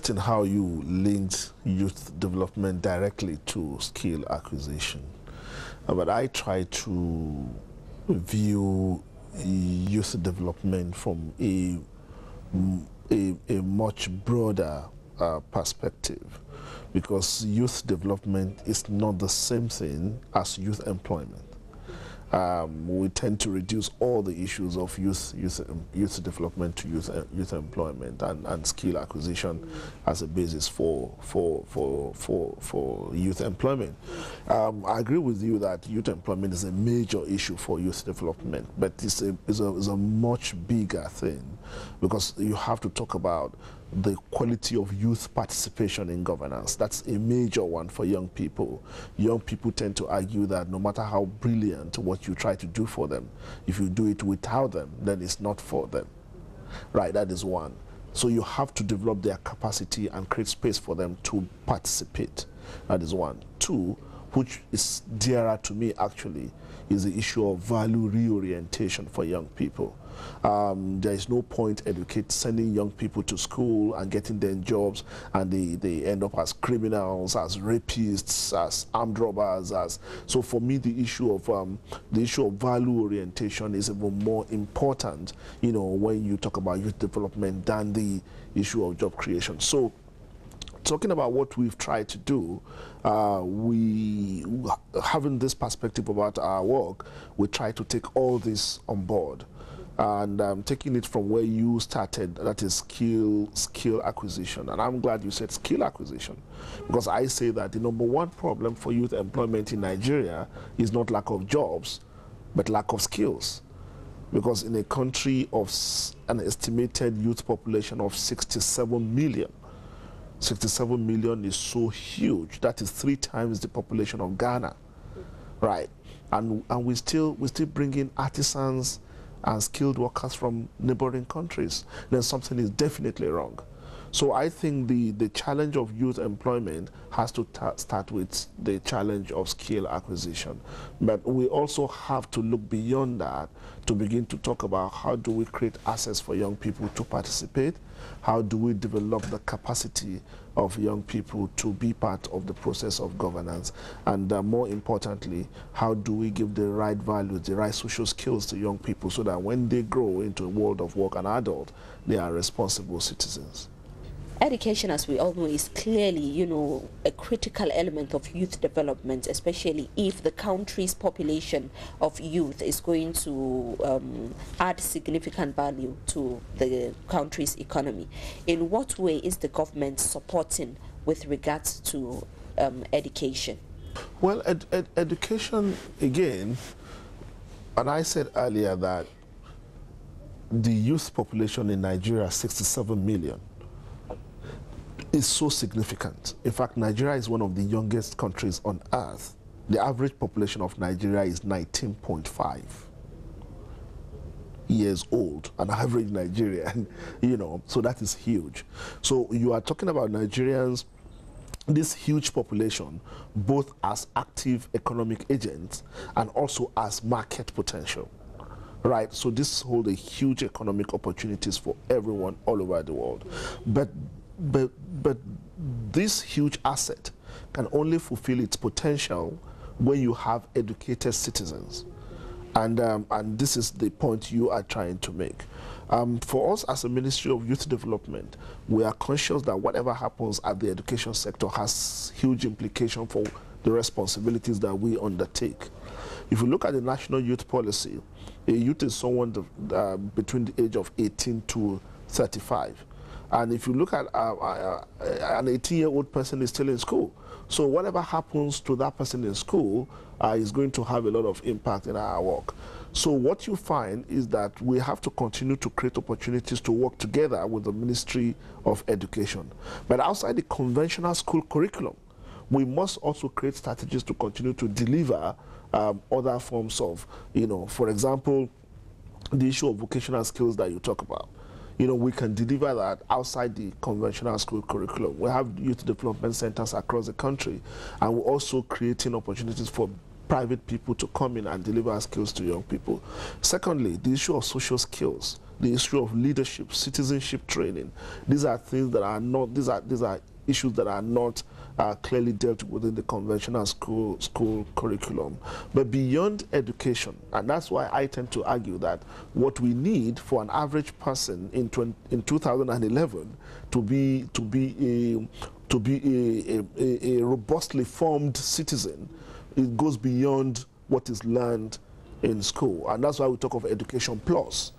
interesting how you linked youth development directly to skill acquisition. But I try to view youth development from a much broader perspective, because youth development is not the same thing as youth employment. We tend to reduce all the issues of youth development to youth employment and skill acquisition as a basis for youth employment. I agree with you that youth employment is a major issue for youth development, but it's a much bigger thing, because you have to talk about the quality of youth participation in governance. That's a major one for young people. Young people tend to argue that no matter how brilliant what you try to do for them, if you do it without them, then it's not for them. Right, that is one. So you have to develop their capacity and create space for them to participate. That is one. Two, which is dearer to me actually, is the issue of value reorientation for young people. There is no point sending young people to school and getting them jobs, and they end up as criminals, as rapists, as armed robbers. So for me, the issue of value orientation is even more important, you know, when you talk about youth development than the issue of job creation. So, talking about what we've tried to do, having this perspective about our work, we try to take all this on board, and taking it from where you started, that is skill acquisition. And I'm glad you said skill acquisition, because I say that the number one problem for youth employment in Nigeria is not lack of jobs, but lack of skills. Because in a country of an estimated youth population of 67 million, 67 million is so huge. That is 3 times the population of Ghana, right? And we still bring in artisans and skilled workers from neighboring countries. Then something is definitely wrong. So I think the challenge of youth employment has to start with the challenge of skill acquisition. But we also have to look beyond that to begin to talk about how do we create access for young people to participate, how do we develop the capacity of young people to be part of the process of governance, and more importantly, how do we give the right values, the right social skills to young people so that when they grow into a world of work and adult, they are responsible citizens. Education, as we all know, is clearly, you know, a critical element of youth development, especially if the country's population of youth is going to add significant value to the country's economy. In what way is the government supporting with regards to education? Well, education, again, and I said earlier that the youth population in Nigeria, 67 million, is so significant. In fact, Nigeria is one of the youngest countries on earth. The average population of Nigeria is 19.5 years old, an average Nigerian, you know, so that is huge. So you are talking about Nigerians, this huge population, both as active economic agents and also as market potential, right? So this holds a huge economic opportunities for everyone all over the world. But this huge asset can only fulfill its potential when you have educated citizens. And this is the point you are trying to make. For us as a Ministry of Youth Development, we are conscious that whatever happens at the education sector has huge implications for the responsibilities that we undertake. If you look at the National Youth Policy, a youth is someone between the age of 18 to 35. And if you look at an 18-year-old person is still in school. So whatever happens to that person in school is going to have a lot of impact in our work. So what you find is that we have to continue to create opportunities to work together with the Ministry of Education. But outside the conventional school curriculum, we must also create strategies to continue to deliver other forms of, you know, for example, the issue of vocational skills that you talk about. You know, we can deliver that outside the conventional school curriculum. We have youth development centers across the country, and we're also creating opportunities for private people to come in and deliver skills to young people. Secondly, the issue of social skills. the issue of leadership, citizenship training. These are things that are not, these are issues that are not clearly dealt with within the conventional school curriculum. But beyond education, and that's why I tend to argue that what we need for an average person in 2011 to be a robustly formed citizen, it goes beyond what is learned in school. And that's why we talk of education plus.